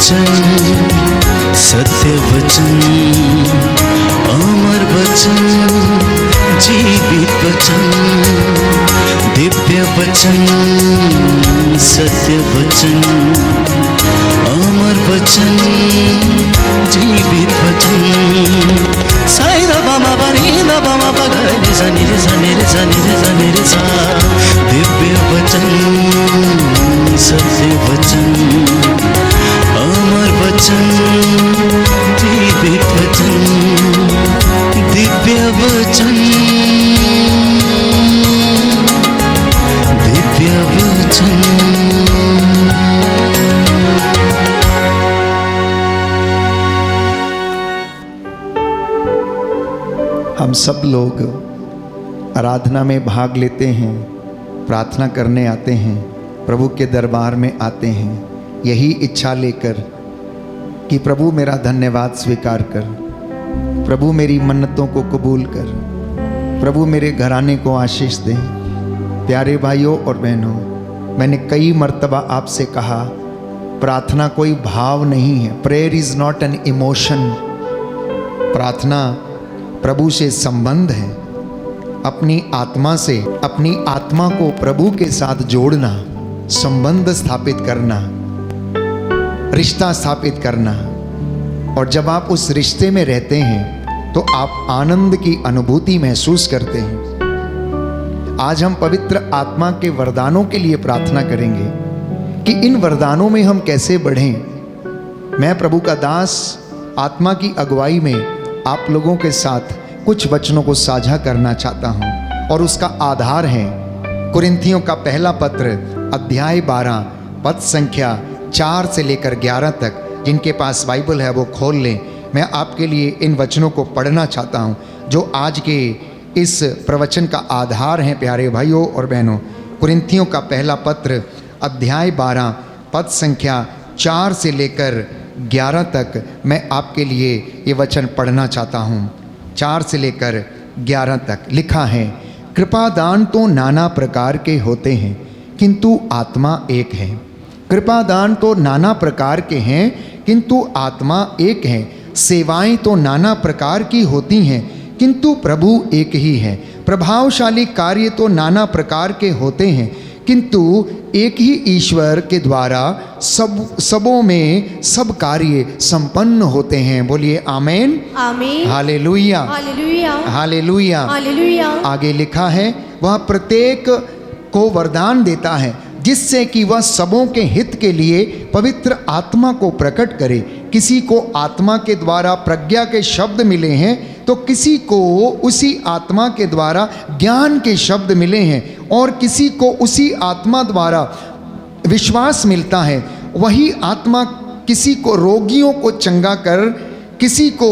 वचन, सत्य वचन, अमर वचन, जीवित वचन, दिव्य वचन, सत्य वचन, अमर वचन, जीवित वचन। साई दा बामा बनी दा बामा बगरे सा निरे सा निरे सा निरे सा निरे सा। दिव्य वचन, सत्य वचन, अमर वचन, जीवित वचन, दिव्य वचन, दिव्य वचन। हम सब लोग आराधना में भाग लेते हैं, प्रार्थना करने आते हैं, प्रभु के दरबार में आते हैं यही इच्छा लेकर कि प्रभु मेरा धन्यवाद स्वीकार कर, प्रभु मेरी मन्नतों को कबूल कर, प्रभु मेरे घराने को आशीष दे। प्यारे भाइयों और बहनों, मैंने कई मर्तबा आपसे कहा प्रार्थना कोई भाव नहीं है। Prayer is not an emotion. प्रार्थना प्रभु से संबंध है, अपनी आत्मा से अपनी आत्मा को प्रभु के साथ जोड़ना, संबंध स्थापित करना, रिश्ता स्थापित करना। और जब आप उस रिश्ते में रहते हैं तो आप आनंद की अनुभूति महसूस करते हैं। आज हम पवित्र आत्मा के वरदानों के लिए प्रार्थना करेंगे कि इन वरदानों में हम कैसे बढ़ें। मैं प्रभु का दास आत्मा की अगुवाई में आप लोगों के साथ कुछ वचनों को साझा करना चाहता हूं और उसका आधार है कुरिन्थियों का पहला पत्र अध्याय 12 पद संख्या 4 से लेकर 11 तक। जिनके पास बाइबल है वो खोल लें। मैं आपके लिए इन वचनों को पढ़ना चाहता हूं जो आज के इस प्रवचन का आधार है। प्यारे भाइयों और बहनों, कुरिन्थियों का पहला पत्र अध्याय 12 पद संख्या 4 से लेकर 11 तक मैं आपके लिए ये वचन पढ़ना चाहता हूँ। 4 से लेकर 11 तक लिखा है, कृपा दान तो नाना प्रकार के होते हैं किंतु आत्मा एक है। कृपा दान तो नाना प्रकार के हैं किंतु आत्मा एक है। सेवाएं तो नाना प्रकार की होती हैं किंतु प्रभु एक ही है। प्रभावशाली कार्य तो नाना प्रकार के होते हैं किंतु एक ही ईश्वर के द्वारा सबों में सब कार्य संपन्न होते हैं। बोलिए आमीन, आमीन, हालेलुया, हालेलुया, हालेलुया, हालेलुया। आगे लिखा है, वह प्रत्येक को वरदान देता है जिससे कि वह सबों के हित के लिए पवित्र आत्मा को प्रकट करे। किसी को आत्मा के द्वारा प्रज्ञा के शब्द मिले हैं तो किसी को उसी आत्मा के द्वारा ज्ञान के शब्द मिले हैं और किसी को उसी आत्मा द्वारा विश्वास मिलता है। वही आत्मा किसी को रोगियों को चंगा कर, किसी को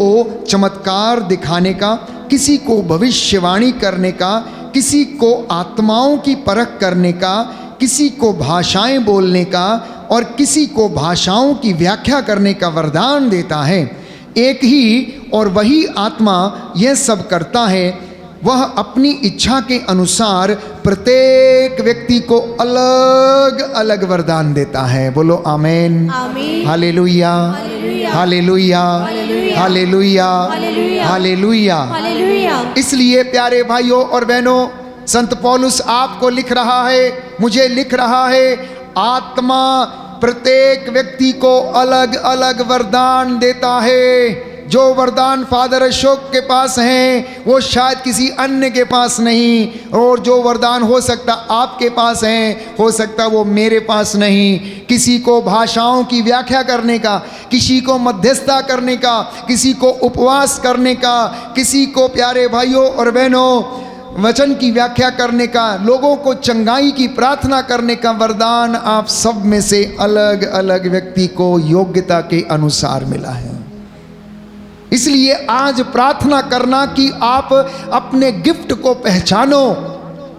चमत्कार दिखाने का, किसी को भविष्यवाणी करने का, किसी को आत्माओं की परख करने का, किसी को भाषाएं बोलने का और किसी को भाषाओं की व्याख्या करने का वरदान देता है। एक ही और वही आत्मा यह सब करता है। वह अपनी इच्छा के अनुसार प्रत्येक व्यक्ति को अलग अलग वरदान देता है। बोलो आमीन, आमीन, hallelujah, hallelujah, hallelujah, hallelujah, hallelujah. इसलिए प्यारे भाइयों और बहनों, संत पौलुस आपको लिख रहा है, मुझे लिख रहा है, आत्मा प्रत्येक व्यक्ति को अलग अलग वरदान देता है। जो वरदान फादर अशोक के पास हैं वो शायद किसी अन्य के पास नहीं, और जो वरदान हो सकता आपके पास हैं हो सकता वो मेरे पास नहीं। किसी को भाषाओं की व्याख्या करने का, किसी को मध्यस्थता करने का, किसी को उपवास करने का, किसी को प्यारे भाइयों और बहनों वचन की व्याख्या करने का, लोगों को चंगाई की प्रार्थना करने का वरदान आप सब में से अलग अलग व्यक्ति को योग्यता के अनुसार मिला है। इसलिए आज प्रार्थना करना कि आप अपने गिफ्ट को पहचानो,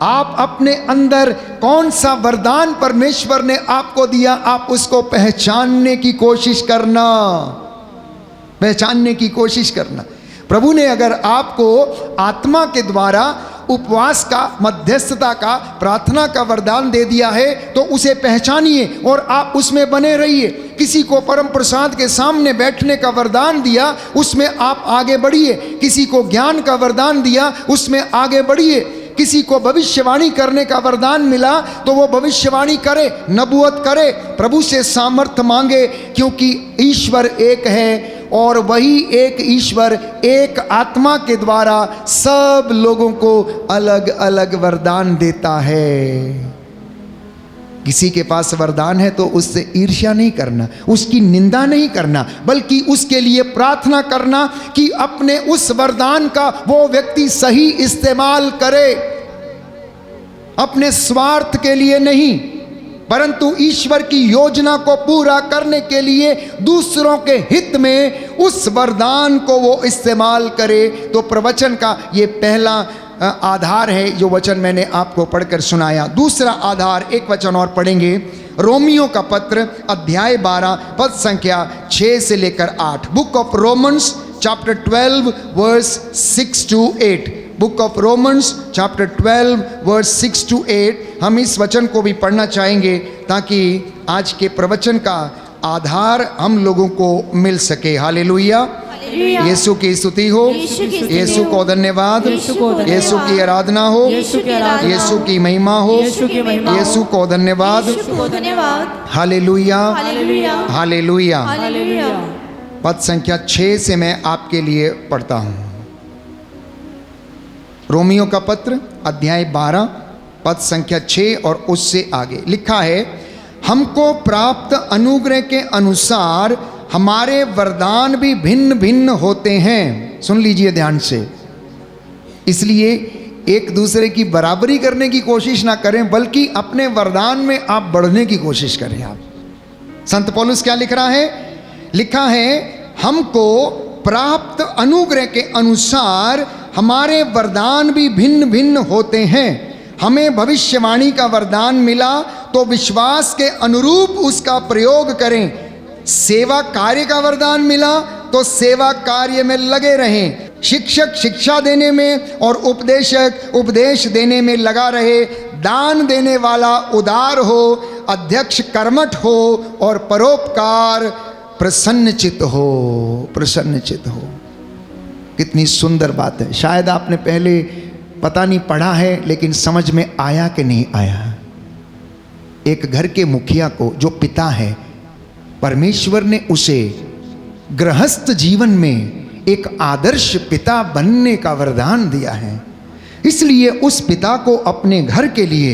आप अपने अंदर कौन सा वरदान परमेश्वर ने आपको दिया, आप उसको पहचानने की कोशिश करना, पहचानने की कोशिश करना। प्रभु ने अगर आपको आत्मा के द्वारा उपवास का, मध्यस्थता का, प्रार्थना का वरदान दे दिया है, तो उसे पहचानिए और आप उसमें बने रहिए। किसी को परम प्रसाद के सामने बैठने का वरदान दिया, उसमें आप आगे बढ़िए। किसी को ज्ञान का वरदान दिया, उसमें आगे बढ़िए। किसी को भविष्यवाणी करने का वरदान मिला तो वो भविष्यवाणी करे, नबूवत करे, प्रभु से सामर्थ्य मांगे, क्योंकि ईश्वर एक है और वही एक ईश्वर एक आत्मा के द्वारा सब लोगों को अलग अलग वरदान देता है। किसी के पास वरदान है तो उससे ईर्ष्या नहीं करना, उसकी निंदा नहीं करना, बल्कि उसके लिए प्रार्थना करना कि अपने उस वरदान का वो व्यक्ति सही इस्तेमाल करे, अपने स्वार्थ के लिए नहीं, परंतु ईश्वर की योजना को पूरा करने के लिए दूसरों के हित में उस वरदान को वो इस्तेमाल करे। तो प्रवचन का ये पहला आधार है जो वचन मैंने आपको पढ़कर सुनाया। दूसरा आधार, एक वचन और पढ़ेंगे, रोमियो का पत्र अध्याय 12 पद संख्या 6 से लेकर 8। Book of Romans chapter 12 verse 6 to 8। Book of Romans chapter 12 verse 6 to 8। हम इस वचन को भी पढ़ना चाहेंगे ताकि आज के प्रवचन का आधार हम लोगों को मिल सके। हालेलुया, यीशु की स्तुति हो, यीशु को धन्यवाद, यीशु की आराधना हो, यीशु की महिमा हो, यीशु को धन्यवाद। Hallelujah, hallelujah. पद संख्या 6 से मैं आपके लिए पढ़ता हूँ। रोमियो का पत्र अध्याय 12 पद संख्या 6 और उससे आगे लिखा है, हमको प्राप्त अनुग्रह के अनुसार हमारे वरदान भी भिन्न भिन्न होते हैं। सुन लीजिए ध्यान से। इसलिए एक दूसरे की बराबरी करने की कोशिश ना करें, बल्कि अपने वरदान में आप बढ़ने की कोशिश करें। आप संत पौलुस क्या लिख रहा है? लिखा है, हमको प्राप्त अनुग्रह के अनुसार हमारे वरदान भी भिन्न भिन्न होते हैं। हमें भविष्यवाणी का वरदान मिला तो विश्वास के अनुरूप उसका प्रयोग करें। सेवा कार्य का वरदान मिला तो सेवा कार्य में लगे रहें। शिक्षक शिक्षा देने में और उपदेशक उपदेश देने में लगा रहे। दान देने वाला उदार हो, अध्यक्ष कर्मठ हो और परोपकार प्रसन्नचित्त हो, प्रसन्नचित्त हो। कितनी सुंदर बात है। शायद आपने पहले पता नहीं पढ़ा है, लेकिन समझ में आया कि नहीं आया। एक घर के मुखिया को, जो पिता है, परमेश्वर ने उसे गृहस्थ जीवन में एक आदर्श पिता बनने का वरदान दिया है। इसलिए उस पिता को अपने घर के लिए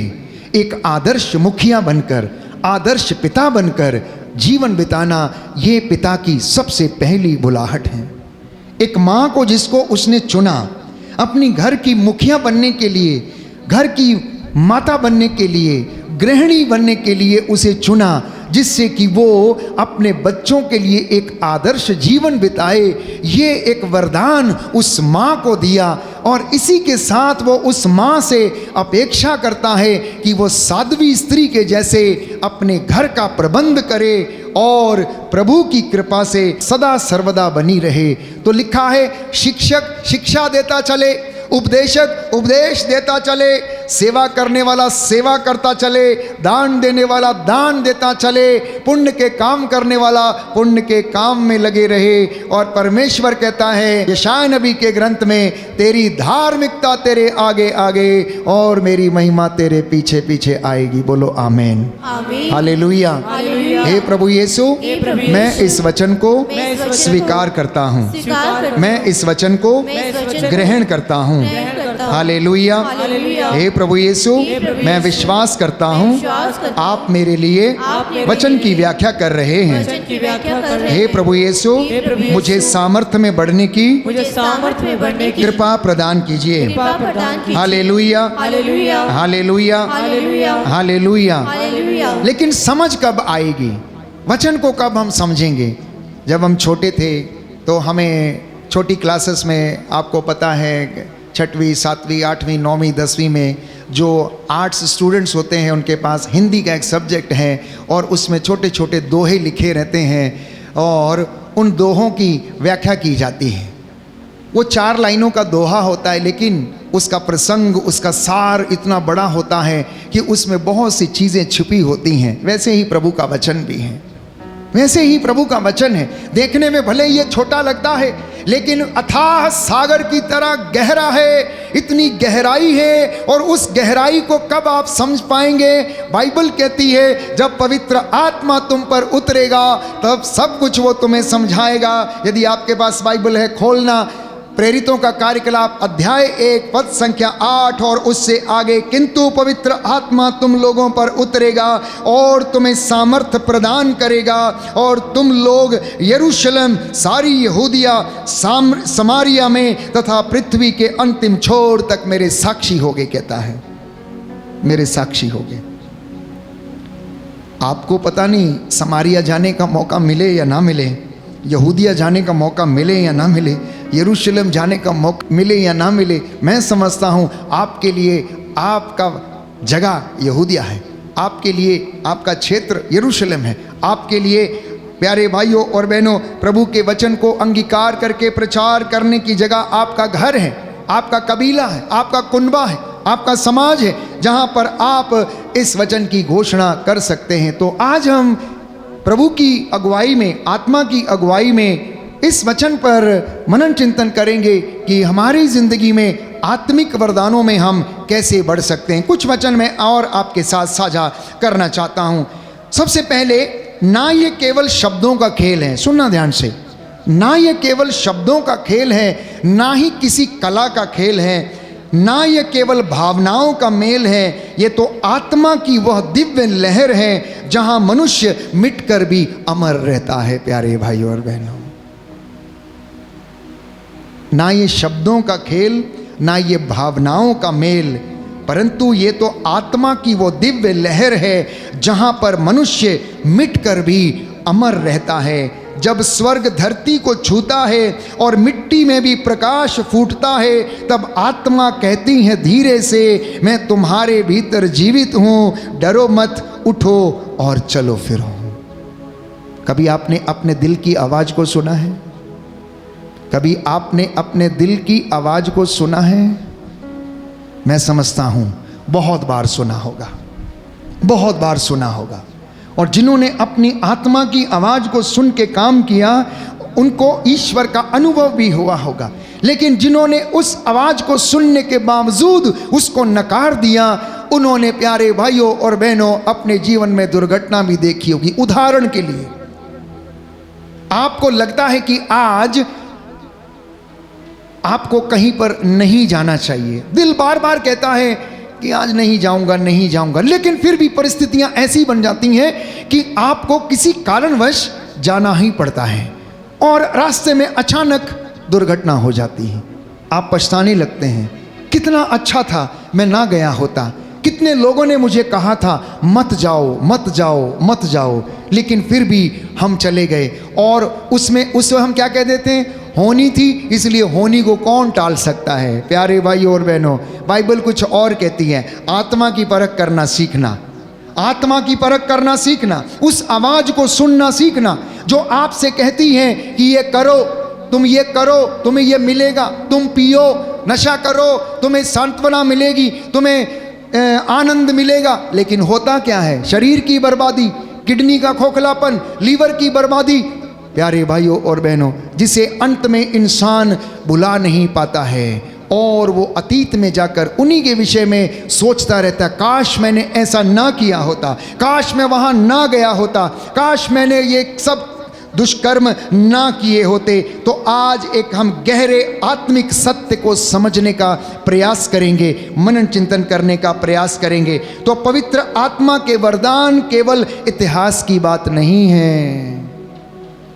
एक आदर्श मुखिया बनकर, आदर्श पिता बनकर जीवन बिताना, ये पिता की सबसे पहली बुलाहट है। एक माँ को जिसको उसने चुना अपनी घर की मुखिया बनने के लिए, घर की माता बनने के लिए, गृहिणी बनने के लिए उसे चुना, जिससे कि वो अपने बच्चों के लिए एक आदर्श जीवन बिताए, ये एक वरदान उस माँ को दिया। और इसी के साथ वो उस माँ से अपेक्षा करता है कि वो साध्वी स्त्री के जैसे अपने घर का प्रबंध करे और प्रभु की कृपा से सदा सर्वदा बनी रहे। तो लिखा है, शिक्षक शिक्षा देता चले, उपदेशक उपदेश देता चले, सेवा करने वाला सेवा करता चले, दान देने वाला दान देता चले, पुण्य के काम करने वाला पुण्य के काम में लगे रहे। और परमेश्वर कहता है यशायाह नबी के ग्रंथ में, तेरी धार्मिकता तेरे आगे आगे और मेरी महिमा तेरे पीछे पीछे आएगी। बोलो आमीन, हालेलुया। हे प्रभु यीशु, मैं इस वचन को स्वीकार करता हूँ, मैं इस वचन को ग्रहण करता हूँ। हालेलुया। हे प्रभु यीशु, मैं विश्वास करता हूँ आप मेरे लिए वचन की व्याख्या कर रहे हैं। हे प्रभु यीशु, मुझे सामर्थ्य में बढ़ने की कृपा प्रदान कीजिए। Hallelujah, hallelujah, hallelujah. लेकिन समझ कब आएगी? वचन को कब हम समझेंगे? जब हम छोटे थे तो हमें छोटी क्लासेस में, आपको पता है, 6वीं 7वीं 8वीं 9वीं 10वीं में जो आर्ट्स स्टूडेंट्स होते हैं उनके पास हिंदी का एक सब्जेक्ट है और उसमें छोटे छोटे दोहे लिखे रहते हैं और उन दोहों की व्याख्या की जाती है। वो 4 लाइनों का दोहा होता है, लेकिन उसका प्रसंग, उसका सार इतना बड़ा होता है कि उसमें बहुत सी चीज़ें छिपी होती हैं। वैसे ही प्रभु का वचन भी है, वैसे ही प्रभु का वचन है। देखने में भले ये छोटा लगता है, लेकिन अथाह सागर की तरह गहरा है, इतनी गहराई है। और उस गहराई को कब आप समझ पाएंगे? बाइबल कहती है जब पवित्र आत्मा तुम पर उतरेगा तब सब कुछ वो तुम्हें समझाएगा। यदि आपके पास बाइबल है, खोलना प्रेरितों का कार्यकलाप अध्याय 1 पद संख्या 8 और उससे आगे। किंतु पवित्र आत्मा तुम लोगों पर उतरेगा और तुम्हें सामर्थ्य प्रदान करेगा और तुम लोग यरूशलेम, सारी यहूदिया, समारिया में तथा पृथ्वी के अंतिम छोर तक मेरे साक्षी होगे। कहता है मेरे साक्षी होगे। आपको पता नहीं समारिया जाने का मौका मिले या ना मिले, यहूदिया जाने का मौका मिले या ना मिले, यरूशलेम जाने का मौका मिले या ना मिले, मैं समझता हूँ आपके लिए आपका जगह यहूदिया है, आपके लिए आपका क्षेत्र यरूशलेम है। आपके लिए प्यारे भाइयों और बहनों, प्रभु के वचन को अंगीकार करके प्रचार करने की जगह आपका घर है, आपका कबीला है, आपका कुनबा है, आपका समाज है, जहाँ पर आप इस वचन की घोषणा कर सकते हैं। तो आज हम प्रभु की अगुवाई में, आत्मा की अगुवाई में इस वचन पर मनन चिंतन करेंगे कि हमारी ज़िंदगी में आत्मिक वरदानों में हम कैसे बढ़ सकते हैं। कुछ वचन मैं और आपके साथ साझा करना चाहता हूँ। सबसे पहले, ना ये केवल शब्दों का खेल है, सुनना ध्यान से, ना ये केवल शब्दों का खेल है, ना ही किसी कला का खेल है, ना ये केवल भावनाओं का मेल है, ये तो आत्मा की वह दिव्य लहर है जहाँ मनुष्य मिटकर भी अमर रहता है। प्यारे भाइयों और बहनों, ना ये शब्दों का खेल, ना ये भावनाओं का मेल, परंतु ये तो आत्मा की वो दिव्य लहर है जहाँ पर मनुष्य मिटकर भी अमर रहता है। जब स्वर्ग धरती को छूता है और मिट्टी में भी प्रकाश फूटता है, तब आत्मा कहती है धीरे से, मैं तुम्हारे भीतर जीवित हूँ, डरो मत, उठो और चलो फिरो। कभी आपने अपने दिल की आवाज़ को सुना है? कभी आपने अपने दिल की आवाज़ को सुना है? मैं समझता हूँ बहुत बार सुना होगा, बहुत बार सुना होगा। और जिन्होंने अपनी आत्मा की आवाज़ को सुन के काम किया, उनको ईश्वर का अनुभव भी हुआ होगा। लेकिन जिन्होंने उस आवाज़ को सुनने के बावजूद उसको नकार दिया, उन्होंने प्यारे भाइयों और बहनों अपने जीवन में दुर्घटना भी देखी होगी। उदाहरण के लिए, आपको लगता है कि आज आपको कहीं पर नहीं जाना चाहिए, दिल बार बार कहता है कि आज नहीं जाऊंगा, नहीं जाऊंगा, लेकिन फिर भी परिस्थितियां ऐसी बन जाती हैं कि आपको किसी कारणवश जाना ही पड़ता है और रास्ते में अचानक दुर्घटना हो जाती है। आप पछताने लगते हैं, कितना अच्छा था मैं ना गया होता, कितने लोगों ने मुझे कहा था मत जाओ, मत जाओ, मत जाओ, लेकिन फिर भी हम चले गए। और उसमें हम क्या कह देते हैं, होनी थी इसलिए होनी को कौन टाल सकता है। प्यारे भाइयों और बहनों, बाइबल कुछ और कहती है, आत्मा की परख करना सीखना, आत्मा की परख करना सीखना, उस आवाज़ को सुनना सीखना जो आपसे कहती है कि ये करो, तुम ये करो, तुम्हें ये मिलेगा, तुम पियो, नशा करो, तुम्हें सांत्वना मिलेगी, तुम्हें आनंद मिलेगा। लेकिन होता क्या है? शरीर की बर्बादी, किडनी का खोखलापन, लीवर की बर्बादी। प्यारे भाइयों और बहनों, जिसे अंत में इंसान भुला नहीं पाता है और वो अतीत में जाकर उन्हीं के विषय में सोचता रहता, काश मैंने ऐसा ना किया होता, काश मैं वहाँ ना गया होता, काश मैंने ये सब दुष्कर्म ना किए होते। तो आज एक हम गहरे आत्मिक सत्य को समझने का प्रयास करेंगे, मनन चिंतन करने का प्रयास करेंगे। तो पवित्र आत्मा के वरदान केवल इतिहास की बात नहीं है।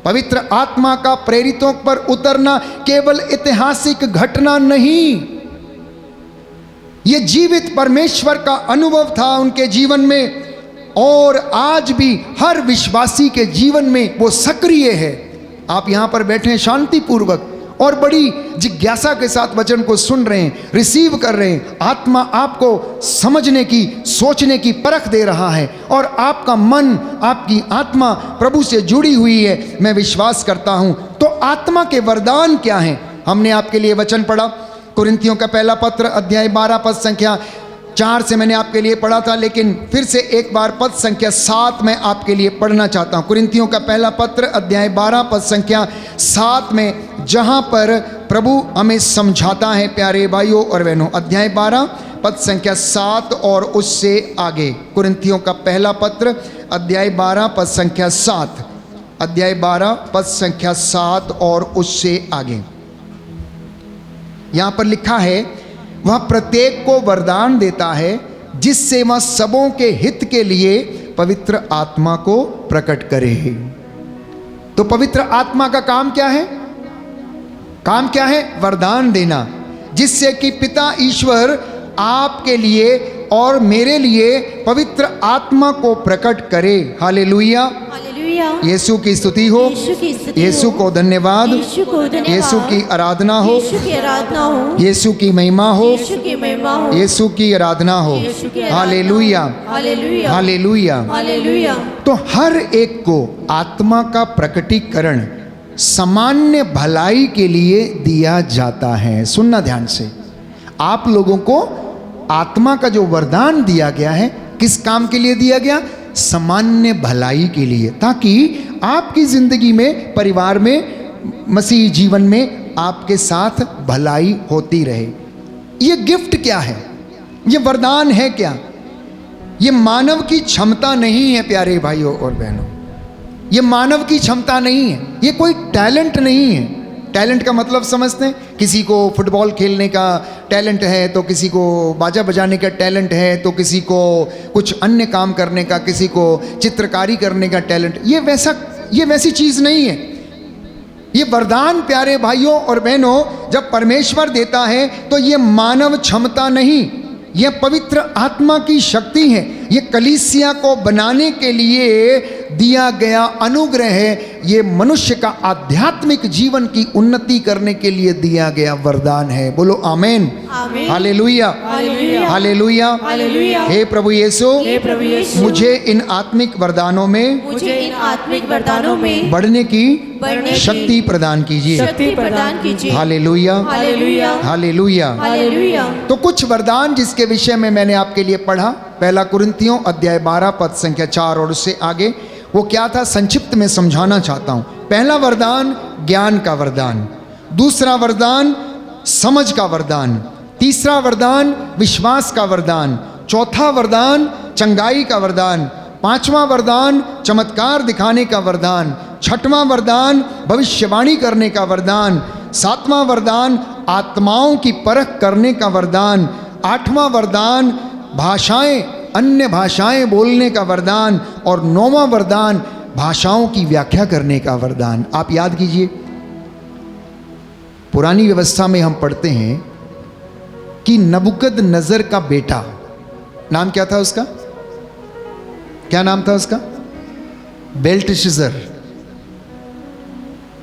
पवित्र आत्मा का प्रेरितों पर उतरना केवल ऐतिहासिक घटना नहीं, ये जीवित परमेश्वर का अनुभव था उनके जीवन में और आज भी हर विश्वासी के जीवन में वो सक्रिय है। आप यहाँ पर बैठे हैं शांतिपूर्वक और बड़ी जिज्ञासा के साथ वचन को सुन रहे हैं, रिसीव कर रहे हैं। आत्मा आपको समझने की, सोचने की परख दे रहा है और आपका मन, आपकी आत्मा प्रभु से जुड़ी हुई है, मैं विश्वास करता हूँ। तो आत्मा के वरदान क्या हैं? हमने आपके लिए वचन पढ़ा कुरिन्थियों का पहला पत्र अध्याय 12 पद संख्या 4 से मैंने आपके लिए पढ़ा था, लेकिन फिर से एक बार पद संख्या 7 में आपके लिए पढ़ना चाहता हूँ। कुरिन्थियों का पहला पत्र अध्याय 12 पद संख्या 7 में, जहाँ पर प्रभु हमें समझाता है प्यारे भाइयों और बहनों। अध्याय 12 पद संख्या 7 और उससे आगे। कुरिन्थियों का पहला पत्र अध्याय 12 पद संख्या 7, अध्याय 12 पद संख्या 7 और उससे आगे। यहाँ पर लिखा है, वह प्रत्येक को वरदान देता है जिससे वह सबों के हित के लिए पवित्र आत्मा को प्रकट करे। तो पवित्र आत्मा का काम क्या है? काम क्या है? वरदान देना, जिससे कि पिता ईश्वर आपके लिए और मेरे लिए पवित्र आत्मा को प्रकट करे। Hallelujah, hallelujah. यीशु की स्तुति हो, यीशु की स्तुति यीशु हो, को धन्यवाद, यीशु को धन्यवाद, यीशु की आराधना हो, यीशु की आराधना हो, यीशु की महिमा हो, यीशु की महिमा हो, यीशु की आराधना हो। यीशु की आराधना हो। Hallelujah, hallelujah, hallelujah. हालेलुया। तो हर एक को आत्मा का प्रकटीकरण सामान्य भलाई के लिए दिया जाता है। सुनना ध्यान से, आप लोगों को आत्मा का जो वरदान दिया गया है, किस काम के लिए दिया गया? सामान्य भलाई के लिए, ताकि आपकी जिंदगी में, परिवार में, मसीही जीवन में आपके साथ भलाई होती रहे। ये गिफ्ट क्या है? ये वरदान है क्या? ये मानव की क्षमता नहीं है प्यारे भाइयों और बहनों, ये मानव की क्षमता नहीं है, ये कोई टैलेंट नहीं है। टैलेंट का मतलब समझते हैं? किसी को फुटबॉल खेलने का टैलेंट है, तो किसी को बाजा बजाने का टैलेंट है, तो किसी को कुछ अन्य काम करने का, किसी को चित्रकारी करने का टैलेंट। ये वैसी चीज़ नहीं है। ये वरदान प्यारे भाइयों और बहनों जब परमेश्वर देता है तो ये मानव क्षमता नहीं, यह पवित्र आत्मा की शक्ति है। ये कलीसिया को बनाने के लिए दिया गया अनुग्रह है। ये मनुष्य का आध्यात्मिक जीवन की उन्नति करने के लिए दिया गया वरदान है। बोलो आमेन, आमीन। Hallelujah, hallelujah, hallelujah, hallelujah. हे प्रभु यीशु, हे प्रभु यीशु, मुझे इन आत्मिक वरदानों में मुझे इन आत्मिक वरदानों में बढ़ने की बढ़ने की शक्ति प्रदान कीजिए। शक्ति प्रदान कीजिए। Hallelujah, hallelujah, hallelujah. हालेलुया। तो कुछ वरदान जिसके विषय में मैंने आपके लिए पढ़ा, पहला कुरिन्थियों अध्याय 12 पद संख्या 4 और उससे आगे, वो क्या था संक्षिप्त में समझाना चाहता हूं। पहला वरदान ज्ञान का वरदान, दूसरा वरदान समझ का वरदान, तीसरा वरदान विश्वास का वरदान, चौथा वरदान चंगाई का वरदान, पांचवा वरदान चमत्कार दिखाने का वरदान, छठवां वरदान भविष्यवाणी करने का वरदान, सातवां वरदान आत्माओं की परख करने का वरदान, आठवां वरदान भाषाएं, अन्य भाषाएं बोलने का वरदान, और नौवां वरदान भाषाओं की व्याख्या करने का वरदान। आप याद कीजिए, पुरानी व्यवस्था में हम पढ़ते हैं कि नबूकदनेस्सर का बेटा, नाम क्या था उसका? क्या नाम था उसका? बेल्तशस्सर।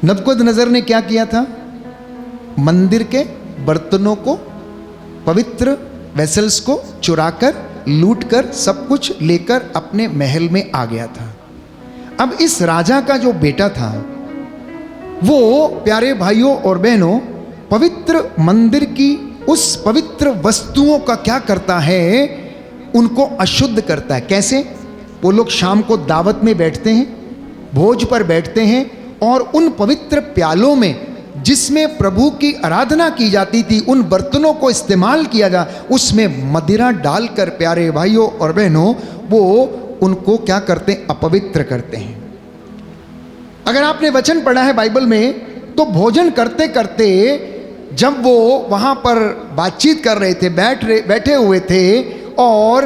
नबूकदनेस्सर ने क्या किया था? मंदिर के बर्तनों को, पवित्र वेसल्स को चुराकर, लूटकर, सब कुछ लेकर अपने महल में आ गया था। अब इस राजा का जो बेटा था, वो प्यारे भाइयों और बहनों पवित्र मंदिर की उस पवित्र वस्तुओं का क्या करता है? उनको अशुद्ध करता है। कैसे? वो लोग शाम को दावत में बैठते हैं, भोज पर बैठते हैं, और उन पवित्र प्यालों में जिसमें प्रभु की आराधना की जाती थी, उन बर्तनों को इस्तेमाल किया जा, उसमें मदिरा डालकर प्यारे भाइयों और बहनों वो उनको क्या करते हैं? अपवित्र करते हैं। अगर आपने वचन पढ़ा है बाइबल में, तो भोजन करते करते जब वो वहाँ पर बातचीत कर रहे थे, बैठे हुए थे और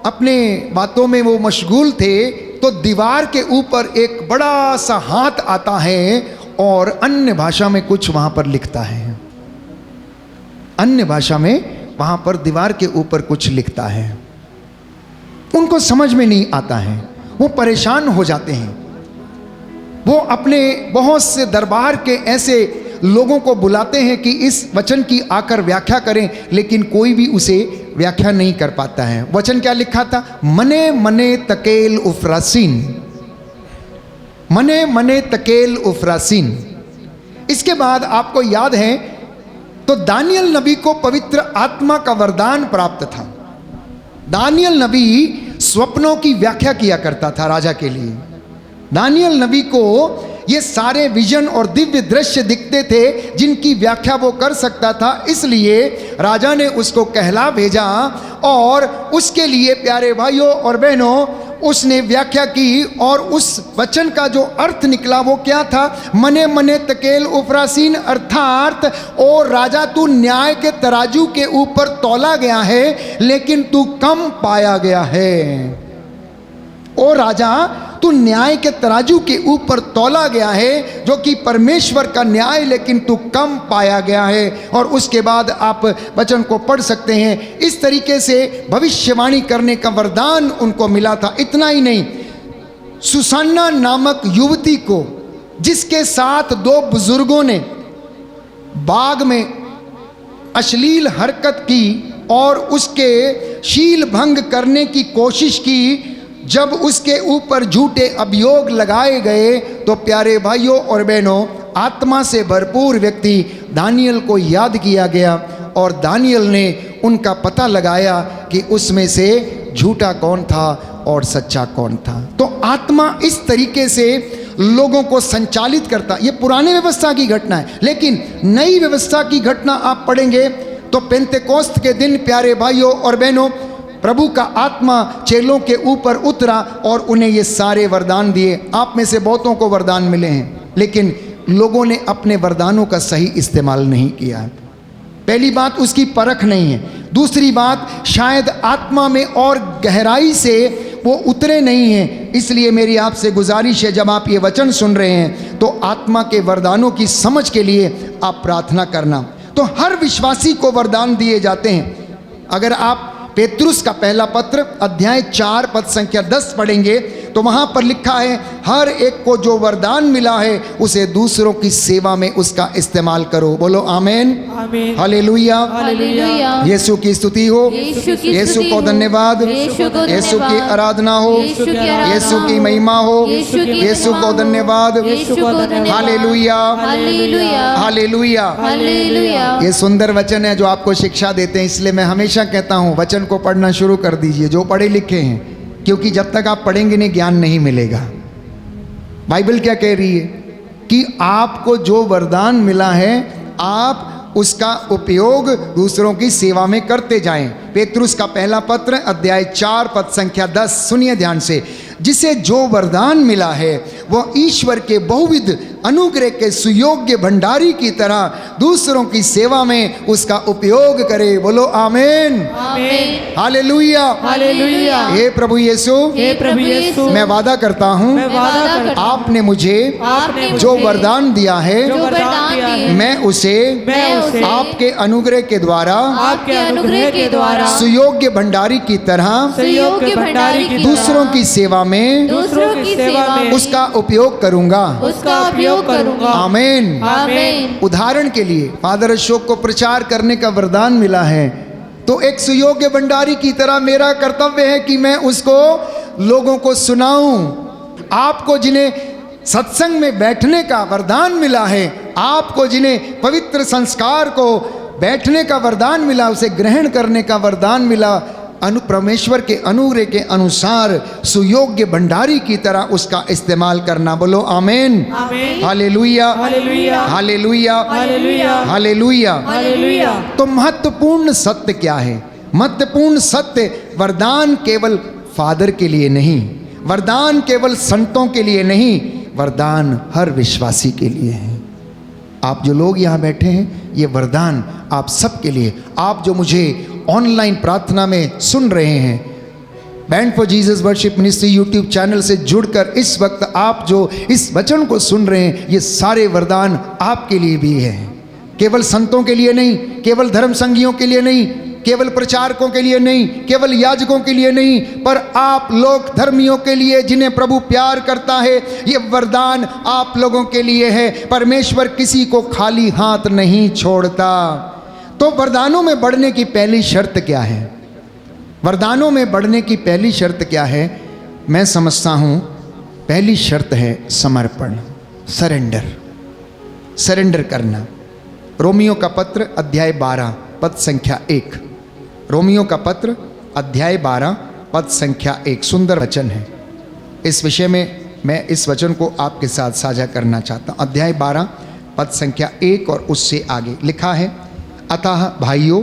अपने बातों में वो मशगूल थे, तो दीवार के ऊपर एक बड़ा सा हाथ आता है और अन्य भाषा में कुछ वहाँ पर लिखता है। अन्य भाषा में वहाँ पर दीवार के ऊपर कुछ लिखता है। उनको समझ में नहीं आता है, वो परेशान हो जाते हैं। वो अपने बहुत से दरबार के ऐसे लोगों को बुलाते हैं कि इस वचन की आकर व्याख्या करें, लेकिन कोई भी उसे व्याख्या नहीं कर पाता है। वचन क्या लिखा था? मने मने तकेल उफ्रासीन, मने मने तकेल उफ्रासीन। इसके बाद आपको याद है तो दानियल नबी को पवित्र आत्मा का वरदान प्राप्त था। दानियल नबी स्वप्नों की व्याख्या किया करता था राजा के लिए। दानियल नबी को ये सारे विजन और दिव्य दृश्य दिखते थे जिनकी व्याख्या वो कर सकता था, इसलिए राजा ने उसको कहला भेजा और उसके लिए प्यारे भाइयों और बहनों उसने व्याख्या की। और उस वचन का जो अर्थ निकला वो क्या था? मने मने तकेल उफरासीन, अर्थात ओ राजा तू न्याय के तराजू के ऊपर तौला गया है लेकिन तू कम पाया गया है। ओ राजा तू न्याय के तराजू के ऊपर तौला गया है, जो कि परमेश्वर का न्याय, लेकिन तू कम पाया गया है। और उसके बाद आप वचन को पढ़ सकते हैं। इस तरीके से भविष्यवाणी करने का वरदान उनको मिला था। इतना ही नहीं, सुसन्ना नामक युवती को, जिसके साथ दो बुजुर्गों ने बाग में अश्लील हरकत की और उसके शील भंग करने की कोशिश की, जब उसके ऊपर झूठे अभियोग लगाए गए तो प्यारे भाइयों और बहनों आत्मा से भरपूर व्यक्ति दानियल को याद किया गया और दानियल ने उनका पता लगाया कि उसमें से झूठा कौन था और सच्चा कौन था। तो आत्मा इस तरीके से लोगों को संचालित करता। ये पुराने व्यवस्था की घटना है, लेकिन नई व्यवस्था की घटना आप पढ़ेंगे तो पेंतेकोस्त के दिन प्यारे भाइयों और बहनों प्रभु का आत्मा चेलों के ऊपर उतरा और उन्हें ये सारे वरदान दिए। आप में से बहुतों को वरदान मिले हैं, लेकिन लोगों ने अपने वरदानों का सही इस्तेमाल नहीं किया है। पहली बात, उसकी परख नहीं है। दूसरी बात, शायद आत्मा में और गहराई से वो उतरे नहीं हैं। इसलिए मेरी आपसे गुजारिश है, जब आप ये वचन सुन रहे हैं तो आत्मा के वरदानों की समझ के लिए आप प्रार्थना करना। तो हर विश्वासी को वरदान दिए जाते हैं। अगर आप पेतरुस का पहला पत्र अध्याय 4 पद संख्या 10 पढ़ेंगे तो वहां पर लिखा है, हर एक को जो वरदान मिला है उसे दूसरों की सेवा में उसका इस्तेमाल करो। बोलो आमीन, हालेलुया, यीशु की स्तुति हो, यीशु को धन्यवाद, यीशु की आराधना हो, यीशु की महिमा हो, यीशु को धन्यवाद, हालेलुया, हालेलुया। ये सुंदर वचन है जो आपको शिक्षा देते हैं। इसलिए मैं हमेशा कहता हूँ वचन को पढ़ना शुरू कर दीजिए, जो पढ़े लिखे हैं, क्योंकि जब तक आप पढ़ेंगे नहीं ज्ञान नहीं मिलेगा। बाइबल क्या कह रही है कि आपको जो वरदान मिला है आप उसका उपयोग दूसरों की सेवा में करते जाएं। पेतरुस का पहला पत्र अध्याय 4 पद संख्या 10, सुनिए ध्यान से। जिसे जो वरदान मिला है वह ईश्वर के बहुविध अनुग्रह के सुयोग्य भंडारी की तरह दूसरों की सेवा में उसका उपयोग करे। बोलो आमीन, हालेलुया, हालेलुया। हे प्रभु यीशु, मैं वादा करता हूँ आपने मुझे जो वरदान दिया है मैं उसे आपके अनुग्रह के द्वारा सुयोग्य भंडारी की तरह दूसरों की सेवा में उसका उपयोग करूंगा। आमीन। उदाहरण के लिए फादर अशोक को प्रचार करने का वरदान मिला है, तो एक सुयोग्य भंडारी की तरह मेरा कर्तव्य है कि मैं उसको लोगों को सुनाऊं। आपको जिन्हें सत्संग में बैठने का वरदान मिला है, आपको जिन्हें पवित्र संस्कार को बैठने का वरदान मिला, उसे ग्रहण करने का वरदान मिला, परमेश्वर के अनुग्रह के अनुसार सुयोग्य भंडारी की तरह उसका इस्तेमाल करना। बोलो आमीन, हालेलुया, हालेलुया, हालेलुया। तो महत्वपूर्ण सत्य क्या है? महत्वपूर्ण सत्य, वरदान केवल फादर के लिए नहीं, वरदान केवल संतों के लिए नहीं, वरदान हर विश्वासी के लिए है। आप जो लोग यहाँ बैठे हैं, ये वरदान आप सबके लिए। आप जो मुझे ऑनलाइन प्रार्थना में सुन रहे हैं, band for Jesus worship ministry YouTube channel से जुड़कर इस वक्त आप जो इस वचन को सुन रहे हैं, ये सारे वरदान आपके लिए भी हैं। केवल संतों के लिए नहीं, केवल धर्म संघियों के लिए नहीं, केवल प्रचारकों के लिए नहीं, केवल याजकों के लिए नहीं, पर आप लोग धर्मियों के लिए जिन्हें प्रभु प्यार करता है, ये वरदान आप लोगों के लिए है। परमेश्वर किसी को खाली हाथ नहीं छोड़ता। तो वरदानों में बढ़ने की पहली शर्त क्या है? वरदानों में बढ़ने की पहली शर्त क्या है? मैं समझता हूँ पहली शर्त है समर्पण, सरेंडर, सरेंडर करना। रोमियो का पत्र अध्याय 12 पद संख्या 1। रोमियो का पत्र अध्याय 12 पद संख्या 1 सुंदर वचन है। इस विषय में मैं इस वचन को आपके साथ साझा करना चाहता हूँ। अध्याय 12 पद संख्या 1 और उससे आगे लिखा है, अतः भाइयों,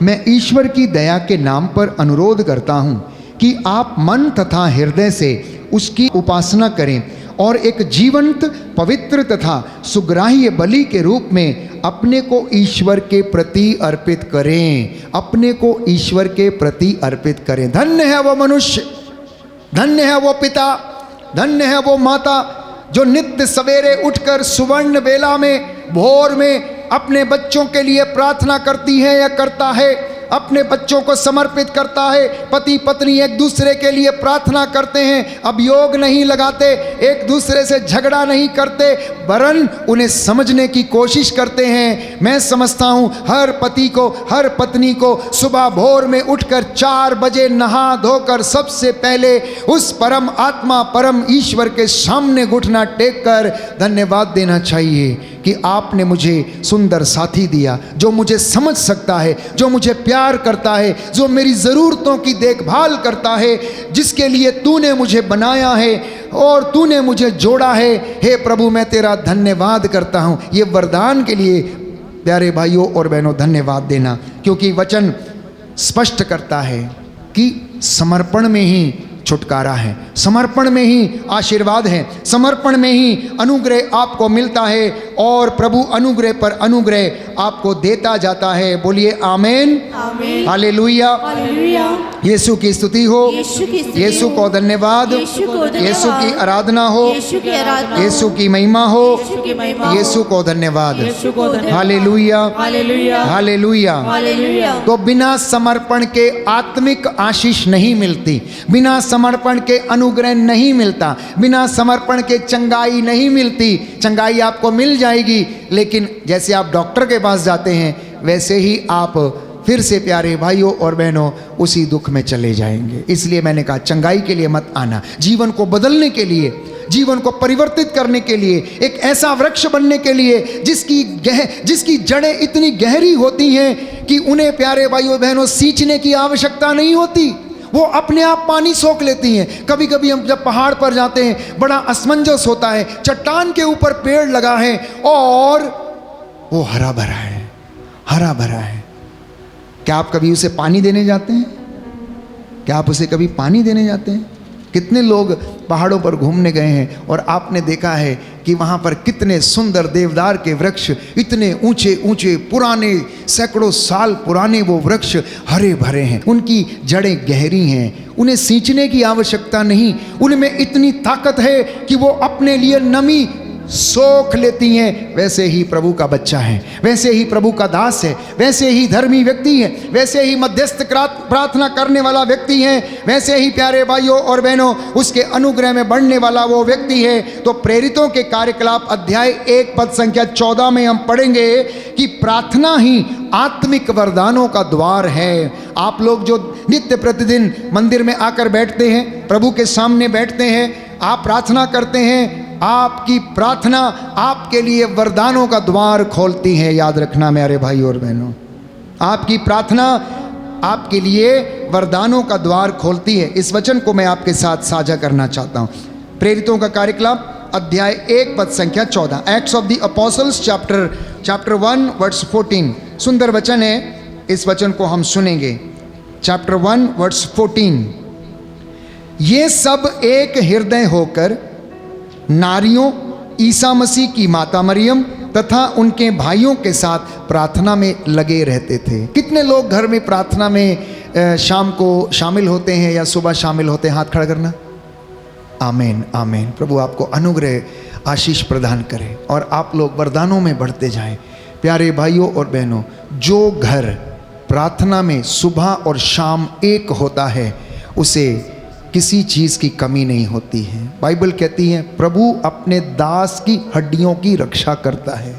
मैं ईश्वर की दया के नाम पर अनुरोध करता हूँ कि आप मन तथा हृदय से उसकी उपासना करें और एक जीवंत, पवित्र तथा सुग्राह्य बलि के रूप में अपने को ईश्वर के प्रति अर्पित करें। अपने को ईश्वर के प्रति अर्पित करें। धन्य है वो मनुष्य, धन्य है वो पिता, धन्य है वो माता जो नित्य सवेरे उठकर सुवर्ण बेला में, भोर में अपने बच्चों के लिए प्रार्थना करती है या करता है, अपने बच्चों को समर्पित करता है। पति पत्नी एक दूसरे के लिए प्रार्थना करते हैं, अभियोग नहीं लगाते, एक दूसरे से झगड़ा नहीं करते, वरन उन्हें समझने की कोशिश करते हैं। मैं समझता हूँ हर पति को, हर पत्नी को सुबह भोर में उठकर 4 बजे नहा धोकर सबसे पहले उस परम आत्मा, परम ईश्वर के सामने घुटना टेक कर धन्यवाद देना चाहिए कि आपने मुझे सुंदर साथी दिया, जो मुझे समझ सकता है, जो मुझे प्यार करता है, जो मेरी ज़रूरतों की देखभाल करता है, जिसके लिए तूने मुझे बनाया है और तूने मुझे जोड़ा है। हे प्रभु, मैं तेरा धन्यवाद करता हूँ। ये वरदान के लिए प्यारे भाइयों और बहनों धन्यवाद देना, क्योंकि वचन स्पष्ट करता है कि समर्पण में ही छुटकारा है, समर्पण में ही आशीर्वाद है, समर्पण में ही अनुग्रह आपको मिलता है और प्रभु अनुग्रह पर अनुग्रह आपको देता जाता है। बोलिए आमेन, आमीन, हालेलुया, हालेलुया। यीशु की स्तुति हो, यीशु की स्तुति यीशु को धन्यवाद, यीशु को धन्यवाद, यीशु की आराधना हो, यीशु की आराधना, यीशु की महिमा हो, यीशु की महिमा, यीशु को धन्यवाद, यीशु को धन्यवाद, हालेलुया, हालेलुया, हालेलुया। हालेलुया। तो बिना समर्पण के आत्मिक आशीष नहीं मिलती, बिना समर्पण के अनुग्रह नहीं मिलता, बिना समर्पण के चंगाई नहीं मिलती। चंगाई आपको मिल जाएगी, लेकिन जैसे आप डॉक्टर के पास जाते हैं वैसे ही आप फिर से प्यारे भाइयों और बहनों उसी दुख में चले जाएंगे। इसलिए मैंने कहा चंगाई के लिए मत आना, जीवन को बदलने के लिए, जीवन को परिवर्तित करने के लिए, एक ऐसा वृक्ष बनने के लिए जिसकी जड़ें इतनी गहरी होती हैं कि उन्हें प्यारे भाइयों बहनों सींचने की आवश्यकता नहीं होती, वो अपने आप पानी सोख लेती हैं। कभी कभी हम जब पहाड़ पर जाते हैं बड़ा असमंजस होता है, चट्टान के ऊपर पेड़ लगा है और वो हरा भरा है, हरा भरा है। क्या आप कभी उसे पानी देने जाते हैं? क्या आप उसे कभी पानी देने जाते हैं? कितने लोग पहाड़ों पर घूमने गए हैं और आपने देखा है कि वहाँ पर कितने सुंदर देवदार के वृक्ष, इतने ऊंचे ऊंचे पुराने, सैकड़ों साल पुराने वो वृक्ष हरे भरे हैं, उनकी जड़ें गहरी हैं, उन्हें सींचने की आवश्यकता नहीं, उनमें इतनी ताकत है कि वो अपने लिए नमी सोख लेती हैं। वैसे ही प्रभु का बच्चा है, वैसे ही प्रभु का दास है, वैसे ही धर्मी व्यक्ति है, वैसे ही मध्यस्थ प्रार्थना करने वाला व्यक्ति है, वैसे ही प्यारे भाइयों और बहनों उसके अनुग्रह में बढ़ने वाला वो व्यक्ति है। तो प्रेरितों के कार्यकलाप अध्याय 1 पद संख्या 14 में हम पढ़ेंगे कि प्रार्थना ही आत्मिक वरदानों का द्वार है। आप लोग जो नित्य प्रतिदिन मंदिर में आकर बैठते हैं, प्रभु के सामने बैठते हैं, आप प्रार्थना करते हैं, आपकी प्रार्थना आपके लिए वरदानों का द्वार खोलती है। याद रखना मेरे भाई और बहनों, आपकी प्रार्थना आपके लिए वरदानों का द्वार खोलती है। इस वचन को मैं आपके साथ साझा करना चाहता हूँ। प्रेरितों का कार्यकलाप अध्याय 1 पद संख्या 14, Acts of the Apostles chapter 1 verse 14। सुंदर वचन है, इस वचन को हम सुनेंगे। चैप्टर 1 वर्स 14, ये सब एक हृदय होकर नारियों, ईसा मसीह की माता मरियम तथा उनके भाइयों के साथ प्रार्थना में लगे रहते थे। कितने लोग घर में प्रार्थना में शाम को शामिल होते हैं या सुबह शामिल होते हैं? हाथ खड़ा करना। आमीन, आमीन। प्रभु आपको अनुग्रह आशीष प्रदान करे और आप लोग वरदानों में बढ़ते जाएं। प्यारे भाइयों और बहनों, जो घर प्रार्थना में सुबह और शाम एक होता है उसे किसी चीज़ की कमी नहीं होती है। बाइबल कहती है प्रभु अपने दास की हड्डियों की रक्षा करता है,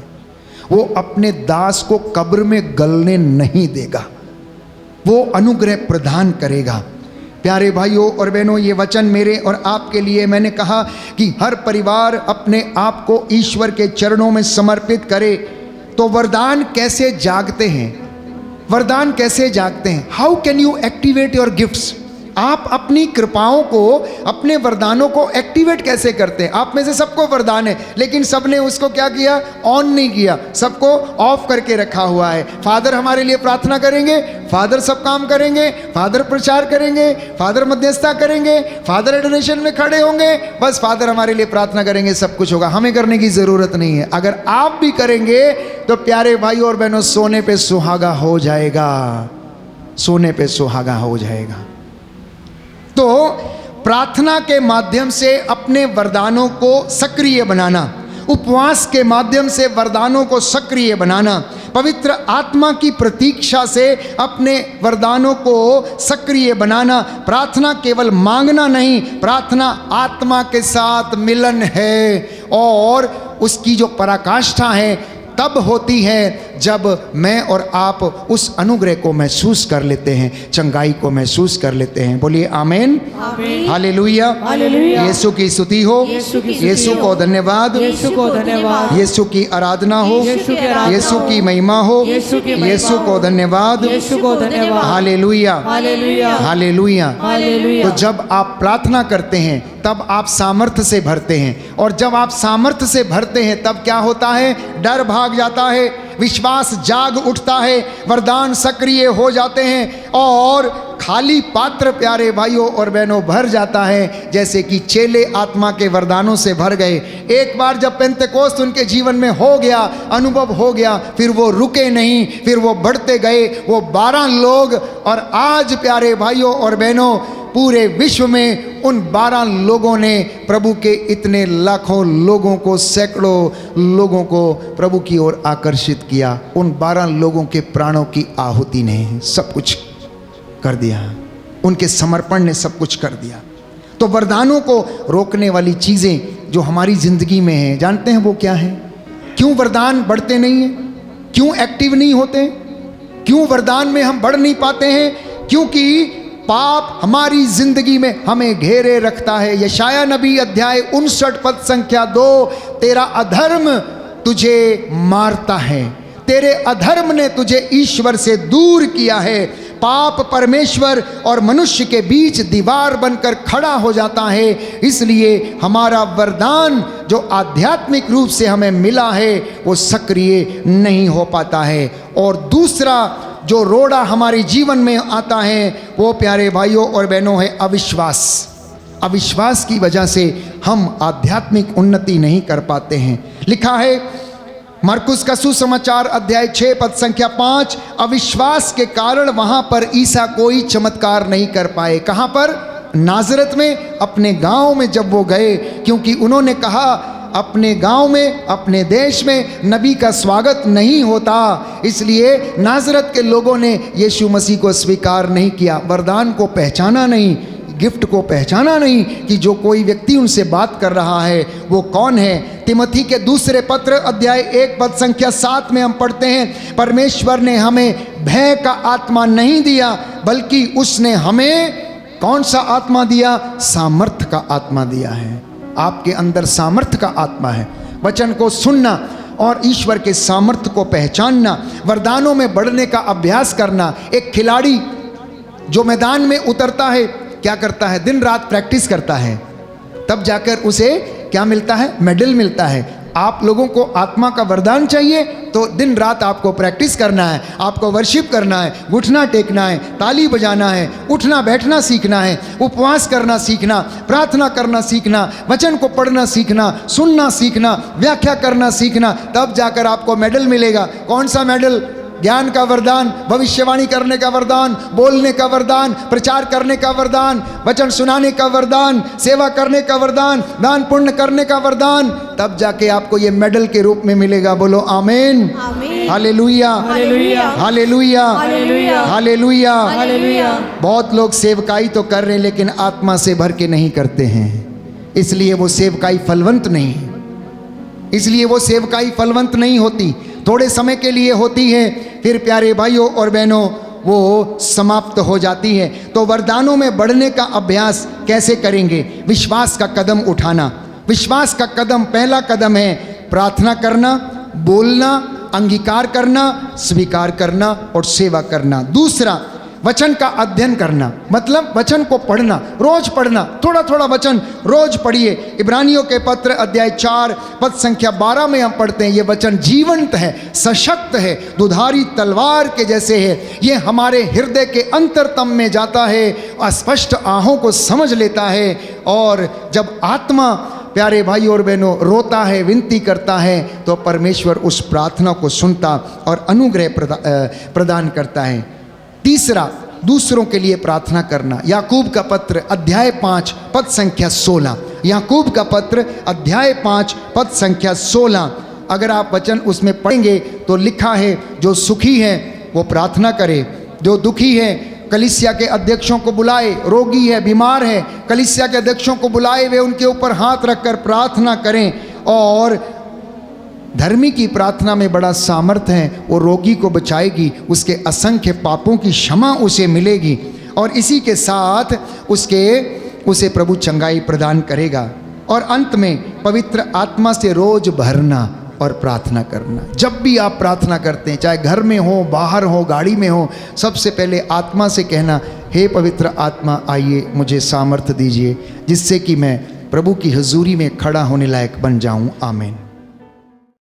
वो अपने दास को कब्र में गलने नहीं देगा, वो अनुग्रह प्रदान करेगा। प्यारे भाइयों और बहनों, ये वचन मेरे और आपके लिए, मैंने कहा कि हर परिवार अपने आप को ईश्वर के चरणों में समर्पित करे, तो वरदान कैसे जागते हैं? वरदान कैसे जागते हैं? How can you activate your gifts? आप अपनी कृपाओं को, अपने वरदानों को एक्टिवेट कैसे करते हैं? आप में से सबको वरदान है, लेकिन सबने उसको क्या किया? ऑन नहीं किया, सबको ऑफ करके रखा हुआ है। फादर हमारे लिए प्रार्थना करेंगे, फादर सब काम करेंगे, फादर प्रचार करेंगे, फादर मध्यस्थता करेंगे, फादर एडोरेशन में खड़े होंगे, बस फादर हमारे लिए प्रार्थना करेंगे, सब कुछ होगा, हमें करने की ज़रूरत नहीं है। अगर आप भी करेंगे तो प्यारे भाई और बहनों, सोने पे सुहागा हो जाएगा, सोने पे सुहागा हो जाएगा। तो प्रार्थना के माध्यम से अपने वरदानों को सक्रिय बनाना, उपवास के माध्यम से वरदानों को सक्रिय बनाना, पवित्र आत्मा की प्रतीक्षा से अपने वरदानों को सक्रिय बनाना। प्रार्थना केवल मांगना नहीं, प्रार्थना आत्मा के साथ मिलन है, और उसकी जो पराकाष्ठा है तब होती है जब मैं और आप उस अनुग्रह को महसूस कर लेते हैं, चंगाई को महसूस कर लेते हैं। बोलिए आमीन, हालेलुया, हालेलुया। यीशु की स्तुति हो, यीशु की स्तुति यीशु हो, को धन्यवाद, यीशु को धन्यवाद, यीशु की आराधना हो, यीशु की आराधना यीशु की हो, महिमा हो, यीशु की महिमा यीशु को हो, धन्यवाद, यीशु को धन्यवाद, हालेलुया, हालेलुया, हालेलुया। हालेलुया। तो जब आप प्रार्थना करते हैं तब आप सामर्थ्य से भरते हैं, और जब आप सामर्थ्य से भरते हैं तब क्या होता है? डर भाग जाता है, विश्वास जाग उठता है, वरदान सक्रिय हो जाते हैं, और खाली पात्र प्यारे भाइयों और बहनों भर जाता है, जैसे कि चेले आत्मा के वरदानों से भर गए। एक बार जब पेंतेकोस्त उनके जीवन में हो गया, अनुभव हो गया, फिर वो रुके नहीं, फिर वो बढ़ते गए, वो 12 लोग, और आज प्यारे भाइयों और बहनों पूरे विश्व में उन 12 लोगों ने प्रभु के इतने लाखों लोगों को, सैकड़ों लोगों को प्रभु की ओर आकर्षित किया। उन 12 लोगों के प्राणों की आहुति ने सब कुछ कर दिया, उनके समर्पण ने सब कुछ कर दिया। तो वरदानों को रोकने वाली चीज़ें जो हमारी ज़िंदगी में हैं, जानते हैं वो क्या है? क्यों वरदान बढ़ते नहीं हैं? क्यों एक्टिव नहीं होते? क्यों वरदान में हम बढ़ नहीं पाते हैं? क्योंकि पाप हमारी जिंदगी में हमें घेरे रखता है। यशाया नबी अध्याय 59 पद संख्या 2, तेरा अधर्म तुझे मारता है, तेरे अधर्म ने तुझे ईश्वर से दूर किया है। पाप परमेश्वर और मनुष्य के बीच दीवार बनकर खड़ा हो जाता है, इसलिए हमारा वरदान जो आध्यात्मिक रूप से हमें मिला है वो सक्रिय नहीं हो पाता है। और दूसरा जो रोड़ा हमारे जीवन में आता है वो प्यारे भाइयों और बहनों है अविश्वास। अविश्वास की वजह से हम आध्यात्मिक उन्नति नहीं कर पाते हैं। लिखा है मरकुस का सुसमाचार अध्याय 6 पद संख्या 5, अविश्वास के कारण वहां पर ईसा कोई चमत्कार नहीं कर पाए। कहां पर? नाजरत में, अपने गांव में जब वो गए, क्योंकि उन्होंने कहा अपने गांव में, अपने देश में नबी का स्वागत नहीं होता, इसलिए नाजरत के लोगों ने यीशु मसीह को स्वीकार नहीं किया, वरदान को पहचाना नहीं, गिफ्ट को पहचाना नहीं कि जो कोई व्यक्ति उनसे बात कर रहा है वो कौन है। तिमोथी के दूसरे पत्र अध्याय 1 पद संख्या 7 में हम पढ़ते हैं, परमेश्वर ने हमें भय का आत्मा नहीं दिया, बल्कि उसने हमें कौन सा आत्मा दिया? सामर्थ्य का आत्मा दिया है। आपके अंदर सामर्थ्य का आत्मा है। वचन को सुनना और ईश्वर के सामर्थ्य को पहचानना, वरदानों में बढ़ने का अभ्यास करना। एक खिलाड़ी जो मैदान में उतरता है क्या करता है? दिन रात प्रैक्टिस करता है, तब जाकर उसे क्या मिलता है? मेडल मिलता है। आप लोगों को आत्मा का वरदान चाहिए तो दिन रात आपको प्रैक्टिस करना है, आपको वर्शिप करना है, घुटना टेकना है, ताली बजाना है, उठना बैठना सीखना है, उपवास करना सीखना, प्रार्थना करना सीखना, वचन को पढ़ना सीखना, सुनना सीखना, व्याख्या करना सीखना, तब जाकर आपको मेडल मिलेगा। कौन सा मेडल? ज्ञान का वरदान, भविष्यवाणी करने का वरदान, बोलने का वरदान, प्रचार करने का वरदान, वचन सुनाने का वरदान, सेवा करने का वरदान, दान पुण्य करने का वरदान, तब जाके आपको ये मेडल के रूप में मिलेगा। बोलो आमीन, hallelujah, hallelujah, hallelujah, hallelujah, hallelujah. Hallelujah. बहुत लोग सेवकाई तो कर रहे हैं लेकिन आत्मा से भर के नहीं करते हैं, इसलिए वो सेवकाई फलवंत नहीं है, इसलिए वो सेवकाई फलवंत नहीं होती, थोड़े समय के लिए होती है, फिर प्यारे भाइयों और बहनों वो समाप्त हो जाती है। तो वरदानों में बढ़ने का अभ्यास कैसे करेंगे? विश्वास का कदम उठाना। विश्वास का कदम, पहला कदम है प्रार्थना करना, बोलना, अंगीकार करना, स्वीकार करना और सेवा करना। दूसरा, वचन का अध्ययन करना, मतलब वचन को पढ़ना, रोज पढ़ना, थोड़ा थोड़ा वचन रोज पढ़िए। इब्रानियों के पत्र अध्याय 4 पद संख्या 12 में हम पढ़ते हैं, ये वचन जीवंत है, सशक्त है, दुधारी तलवार के जैसे है, ये हमारे हृदय के अंतरतम में जाता है, अस्पष्ट आहों को समझ लेता है। और जब आत्मा, प्यारे भाई और बहनों, रोता है, विनती करता है, तो परमेश्वर उस प्रार्थना को सुनता और अनुग्रह प्रदान करता है। तीसरा, दूसरों के लिए प्रार्थना करना। याकूब का पत्र अध्याय 5 पद संख्या 16, याकूब का पत्र अध्याय 5 पद संख्या 16, अगर आप वचन उसमें पढ़ेंगे तो लिखा है, जो सुखी है वो प्रार्थना करे, जो दुखी है कलीसिया के अध्यक्षों को बुलाए, रोगी है, बीमार है, कलीसिया के अध्यक्षों को बुलाए, वे उनके ऊपर हाथ रखकर प्रार्थना करें। और धर्मी की प्रार्थना में बड़ा सामर्थ्य है, वो रोगी को बचाएगी, उसके असंख्य पापों की क्षमा उसे मिलेगी और इसी के साथ उसे प्रभु चंगाई प्रदान करेगा। और अंत में पवित्र आत्मा से रोज भरना और प्रार्थना करना। जब भी आप प्रार्थना करते हैं, चाहे घर में हो, बाहर हो, गाड़ी में हो, सबसे पहले आत्मा से कहना, हे पवित्र आत्मा आइए, मुझे सामर्थ्य दीजिए जिससे कि मैं प्रभु की हजूरी में खड़ा होने लायक बन जाऊं। आमीन।